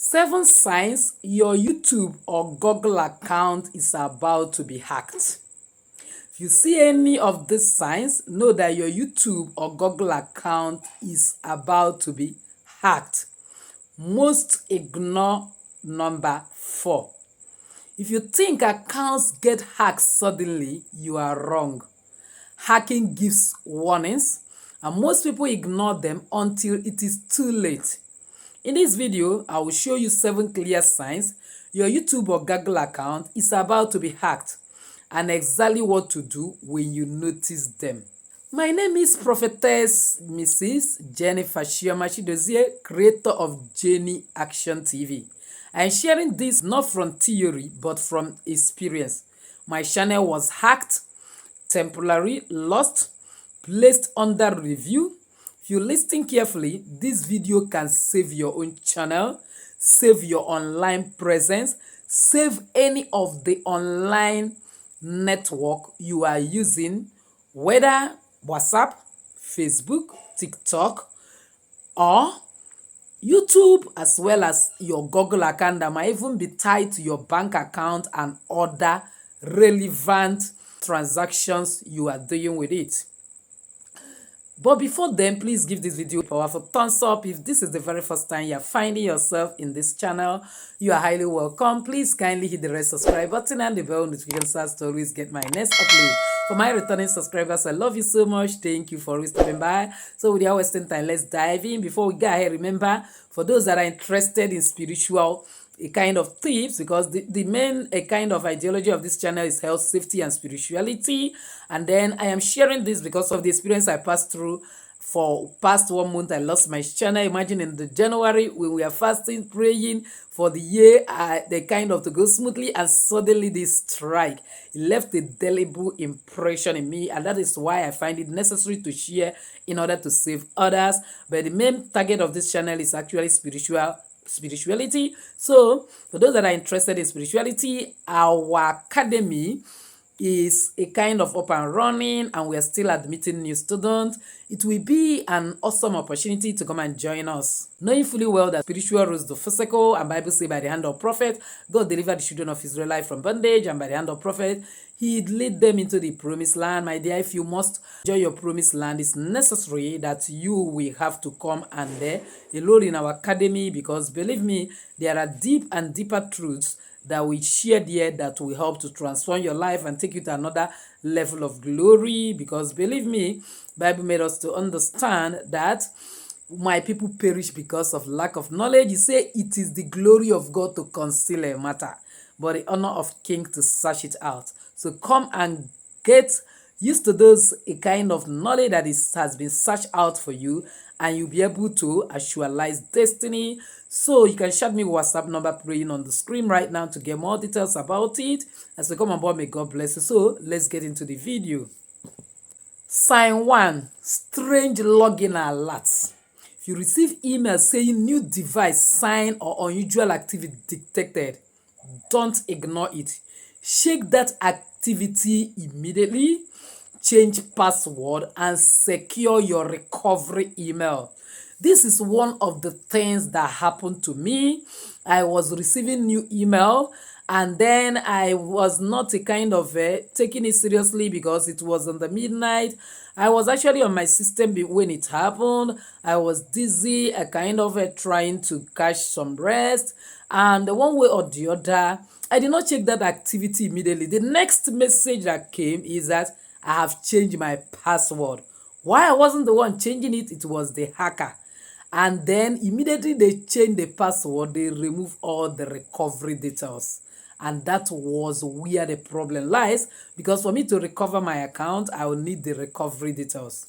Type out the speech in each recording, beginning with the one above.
7 signs your YouTube or Google account is about to be hacked. If you see any of these signs, know that your YouTube or Google account is about to be hacked. Most ignore number 4. If you think accounts get hacked suddenly, you are wrong. Hacking gives warnings, and most people ignore them until it is too late. In this video, I will show you 7 clear signs your YouTube or Goggle account is about to be hacked and exactly what to do when you notice them. My name is Prophetess Mrs. Jennifer Chidozie, creator of Jenny Action TV. I am sharing this not from theory but from experience. My channel was hacked, temporarily lost, placed under review. If you listen carefully, this video can save your own channel, save your online presence, save any of the online network you are using, whether WhatsApp, Facebook, TikTok, or YouTube, as well as your Google account that might even be tied to your bank account and other relevant transactions you are doing with it. But before then, please give this video a powerful thumbs up. If this is the very first time you are finding yourself in this channel, you are highly welcome. Please kindly hit the red subscribe button and the bell notification so as to always get my next upload. For my returning subscribers, I love you so much. Thank you for stopping by. So without wasting time, let's dive in. Before we go ahead, remember, for those that are interested in spiritual a kind of tips, because the main a kind of ideology of this channel is health, safety, and spirituality. And then I am sharing this because of the experience I passed through. For past 1 month, I lost my channel. Imagine in the January when we are fasting, praying for the year, they kind of to go smoothly, and suddenly this strike. It left a deliberate impression in me, and that is why I find it necessary to share in order to save others. But the main target of this channel is actually spirituality. So for those that are interested in spirituality, our academy is a kind of up and running, and we are still admitting new students. It will be an awesome opportunity to come and join us, knowing fully well that spiritual rules the physical, and Bible say by the hand of prophet God delivered the children of Israel from bondage, and by the hand of prophet he lead them into the promised land. My dear, if you must enjoy your promised land, it's necessary that you will have to come and enroll in our academy, because believe me, there are deep and deeper truths that we share there that will help to transform your life and take you to another level of glory. Because believe me, Bible made us to understand that my people perish because of lack of knowledge. You say it is the glory of God to conceal a matter, but the honor of king to search it out. So come and get used to those a kind of knowledge that has been searched out for you, and you'll be able to actualize destiny. So you can shout me WhatsApp number praying on the screen right now to get more details about it. As we come on board, may God bless you. So let's get into the video. Sign 1. Strange login alerts. If you receive email saying new device sign or unusual activity detected, don't ignore it. Check that activity immediately, change password, and secure your recovery email. This is one of the things that happened to me. I was receiving new email, and then I was not a kind of taking it seriously because it was in the midnight. I was actually on my system when it happened. I was dizzy, a kind of trying to catch some rest, and one way or the other, I did not check that activity immediately. The next message that came is that I have changed my password. Why I wasn't the one changing it, it was the hacker. And then immediately they changed the password, they removed all the recovery details. And that was where the problem lies, because for me to recover my account, I will need the recovery details.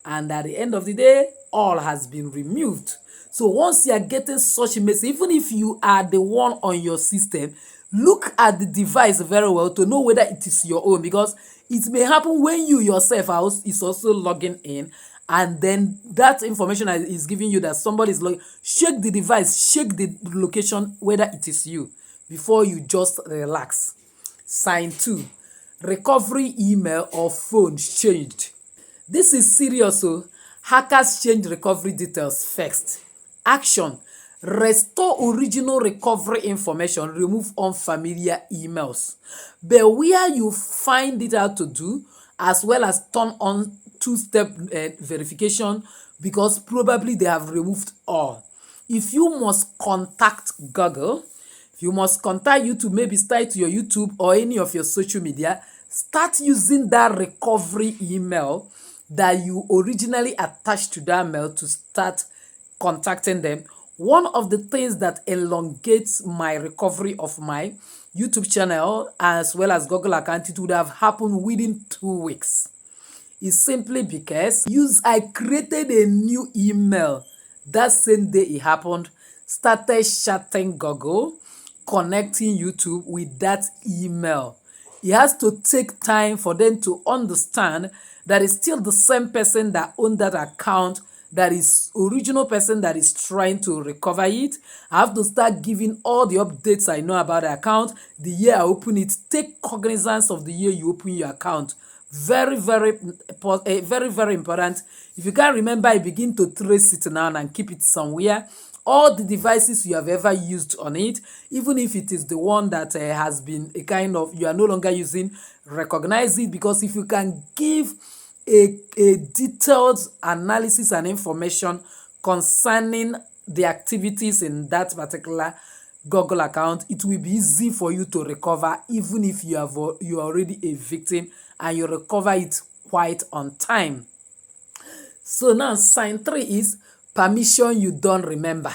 And at the end of the day, all has been removed. So once you are getting such a message, even if you are the one on your system, look at the device very well to know whether it is your own, because it may happen when you yourself is also logging in, and then that information is giving you that somebody is logging. Check the device, check the location whether it is you before you just relax. Sign 2. Recovery email or phone changed. This is serious. So hackers change recovery details first. Action. Restore original recovery information, remove unfamiliar emails. But where you find it out to do, as well as turn on two-step verification, because probably they have removed all. If you must contact Google, if you must contact YouTube, maybe start your YouTube or any of your social media, start using that recovery email that you originally attached to that mail to start contacting them. One of the things that elongates my recovery of my YouTube channel as well as Google account, it would have happened within 2 weeks. Is simply because I created a new email that same day it happened, started chatting Google, connecting YouTube with that email. It has to take time for them to understand that it's still the same person that owned that account, that is original person that is trying to recover it. I have to start giving all the updates I know about the account, the year I open it, take cognizance of the year you open your account. Very, very important. If you can't remember, I begin to trace it now and keep it somewhere. All the devices you have ever used on it, even if it is the one that has been a kind of, you are no longer using, recognize it, because if you can give a detailed analysis and information concerning the activities in that particular Google account, it will be easy for you to recover, even if you are already a victim and you recover it quite on time. So now sign 3 is permission you don't remember.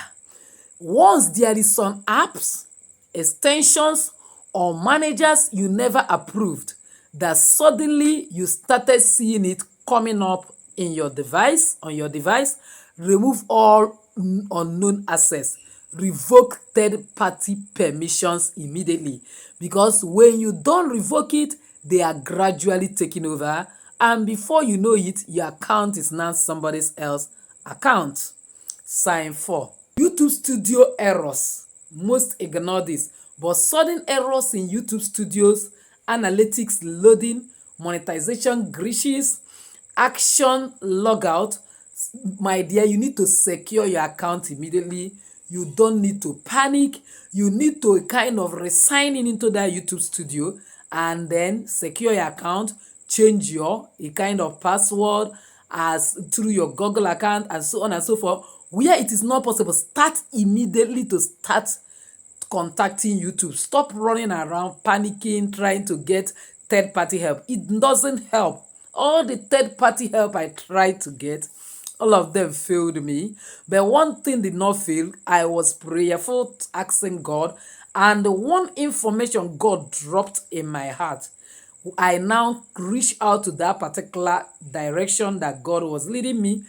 Once there is some apps, extensions, or managers you never approved, that suddenly you started seeing it coming up in your device, on your device, remove all unknown access. Revoke third-party permissions immediately, because when you don't revoke it, they are gradually taking over, and before you know it, your account is now somebody else's account. Sign 4. YouTube Studio errors. Most ignore this, but sudden errors in YouTube Studio's analytics loading, monetization glitches, action logout. My dear, you need to secure your account immediately. You don't need to panic. You need to kind of resign into that YouTube Studio and then secure your account, change your a kind of password as through your Google account and so on and so forth. Where it is not possible, start immediately to start contacting YouTube. Stop running around panicking, trying to get third-party help. It doesn't help. All the third-party help I tried to get, all of them failed me. But one thing did not fail. I was prayerful, asking God, and the one information God dropped in my heart, I now reach out to that particular direction that God was leading me.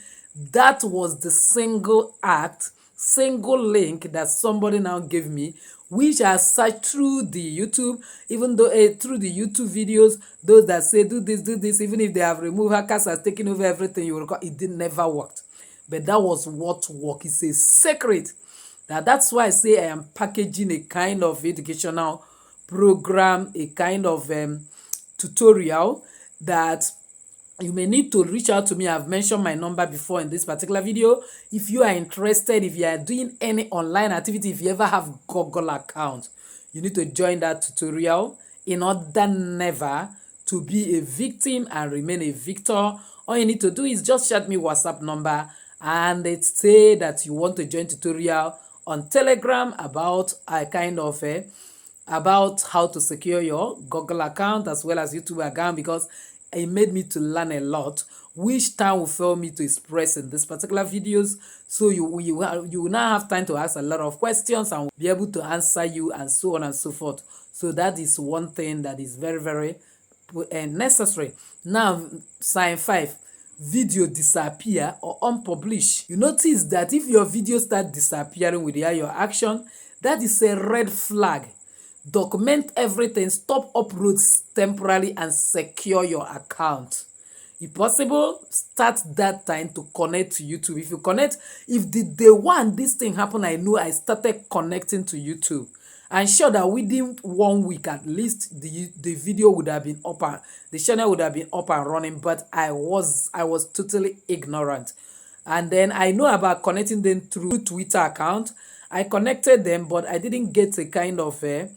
That was the single act, single link that somebody now gave me, which I searched through the YouTube, even though through the YouTube videos, those that say do this, even if they have removed, hackers has taken over everything, you will record, it never worked. But that was what worked. It's a secret. That's why I say I am packaging a kind of educational program, a kind of tutorial that you may need to reach out to me. I've mentioned my number before in this particular video. If you are interested, if you are doing any online activity, if you ever have Google account, you need to join that tutorial in order never to be a victim and remain a victor. All you need to do is just chat me WhatsApp number and say that you want to join tutorial on Telegram about a kind of about how to secure your Google account as well as YouTube account, because it made me to learn a lot, which time will fail me to express in this particular videos. So you will now have time to ask a lot of questions and be able to answer you and so on and so forth. So that is one thing that is very, very necessary. Now, sign 5. Video disappear or unpublish. You notice that if your video start disappearing without your action, that is a red flag. Document everything, stop uploads temporarily and secure your account. If possible, start that time to connect to YouTube. If you connect, if the day one this thing happened, I know I started connecting to YouTube. I'm sure that within 1 week at least, the video would have been up and the channel would have been up and running, but I was totally ignorant. And then I know about connecting them through Twitter account. I connected them, but I didn't get a kind of a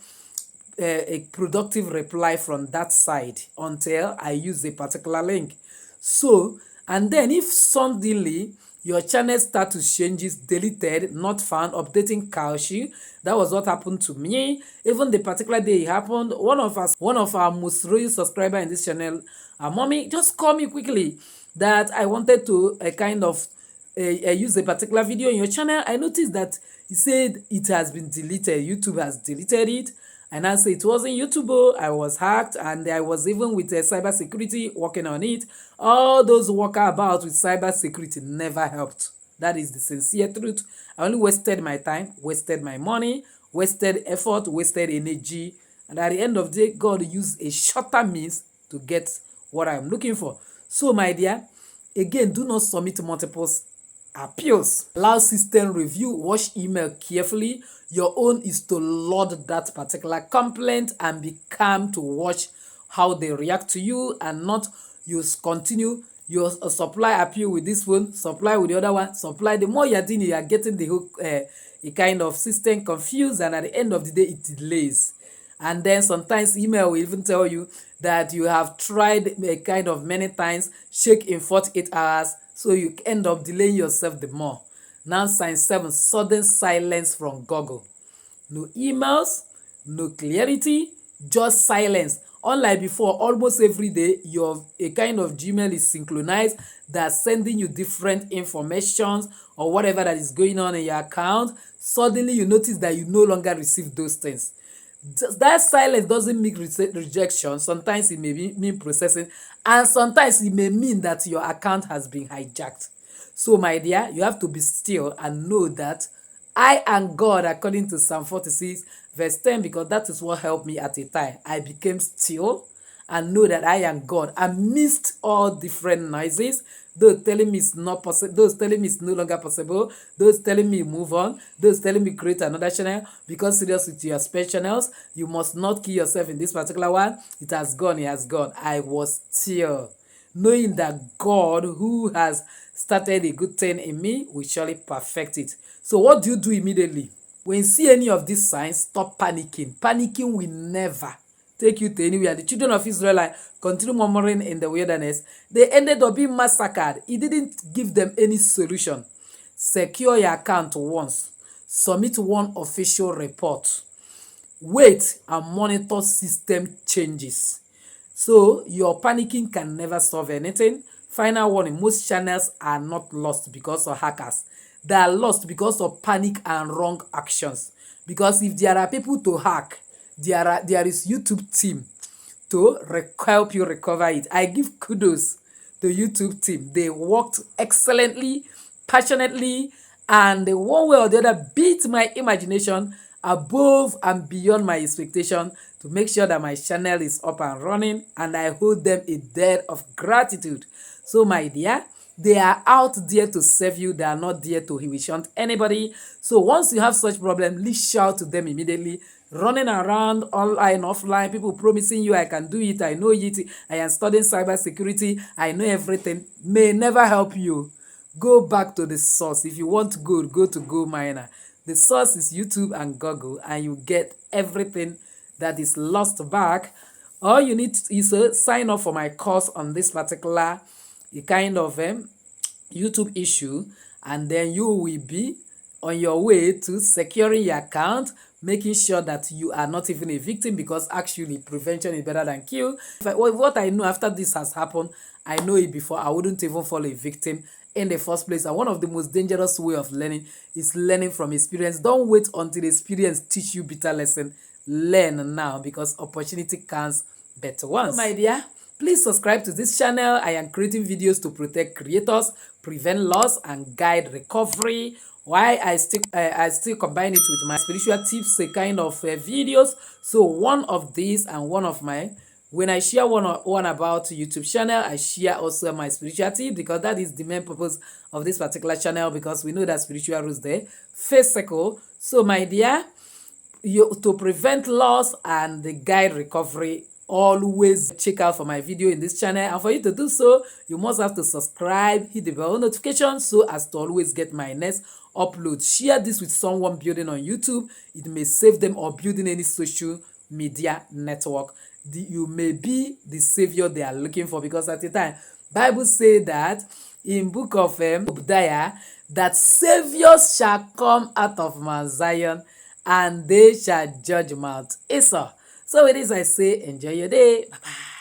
productive reply from that side until I use a particular link. So, and then if suddenly your channel status changes, deleted, not found, updating cache, that was what happened to me. Even the particular day it happened, one of our most loyal subscriber in this channel, mommy, just call me quickly that I wanted to kind of use a particular video in your channel. I noticed that he said it has been deleted. YouTube has deleted it. And I said it wasn't YouTube. Oh, I was hacked, and I was even with cyber security working on it. All those about with cyber security never helped. That is the sincere truth. I only wasted my time, wasted my money, wasted effort, wasted energy. And at the end of the day, God used a shorter means to get what I'm looking for. So, my dear, again, do not submit multiple appeals. Allow system review. Watch email carefully. Your own is to load that particular complaint and be calm to watch how they react to you, and not you continue your supply appeal with this one, supply with the other one, supply. The more you're doing, you are getting the whole a kind of system confused, and at the end of the day, it delays. And then sometimes email will even tell you that you have tried a kind of many times, check in 48 hours, so you end up delaying yourself the more. Now, sign 7, sudden silence from Goggle. No emails, no clarity, just silence. Unlike before, almost every day, a kind of Gmail is synchronized, that's sending you different informations or whatever that is going on in your account. Suddenly, you notice that you no longer receive those things. That silence doesn't mean rejection. Sometimes it may mean processing, and sometimes it may mean that your account has been hijacked. So, my dear, you have to be still and know that I am God, according to Psalm 46, verse 10, because that is what helped me at a time. I became still and know that I am God amidst all different noises. Those telling me it's not possible, those telling me it's no longer possible, those telling me move on, those telling me create another channel, because serious with your spare channels, you must not kill yourself in this particular one. It has gone, it has gone. I was still, knowing that God, who has started a good thing in me, will surely perfect it. So what do you do immediately? When you see any of these signs, stop panicking. Panicking will never take you to anywhere. The children of Israel continue murmuring in the wilderness. They ended up being massacred. It didn't give them any solution. Secure your account once. Submit one official report. Wait and monitor system changes. So your panicking can never solve anything. Final warning, most channels are not lost because of hackers. They are lost because of panic and wrong actions. Because if there are people to hack, there is YouTube team to help you recover it. I give kudos to YouTube team. They worked excellently, passionately, and they one way or the other beat my imagination above and beyond my expectation to make sure that my channel is up and running, and I hold them a debt of gratitude. So, my dear, they are out there to serve you. They are not there to shunt anybody. So once you have such problem, reach out to them immediately. Running around online, offline, people promising you I can do it, I know it, I am studying cyber security, I know everything, may never help you. Go back to the source. If you want gold, go to Gold Miner. The source is YouTube and Google, and you get everything that is lost back. All you need is to sign up for my course on this particular kind of YouTube issue, and then you will be on your way to securing your account, making sure that you are not even a victim, because actually prevention is better than cure. What I know after this has happened, I know it before, I wouldn't even fall a victim in the first place. And one of the most dangerous way of learning is learning from experience. Don't wait until experience teach you bitter lesson. Learn now, because opportunity comes better once. So, my dear, please subscribe to this channel. I am creating videos to protect creators, prevent loss, and guide recovery. Why I still combine it with my spiritual tips, a kind of videos. So one of these and one of my, when I share one about YouTube channel, I share also my spiritual tip, because that is the main purpose of this particular channel, because we know that spiritual rules there. Physical. So, my dear, to prevent loss and the guide recovery always check out for my video in this channel, and for you to do so, you must have to subscribe, hit the bell notification so as to always get my next upload. Share this with someone building on YouTube. It may save them or building any social media network. You may be the savior they are looking for, because at the time Bible say that in book of Obadiah, that saviors shall come out of Mount Zion and they shall judge Mount Esau. So with this I say enjoy your day. Bye bye.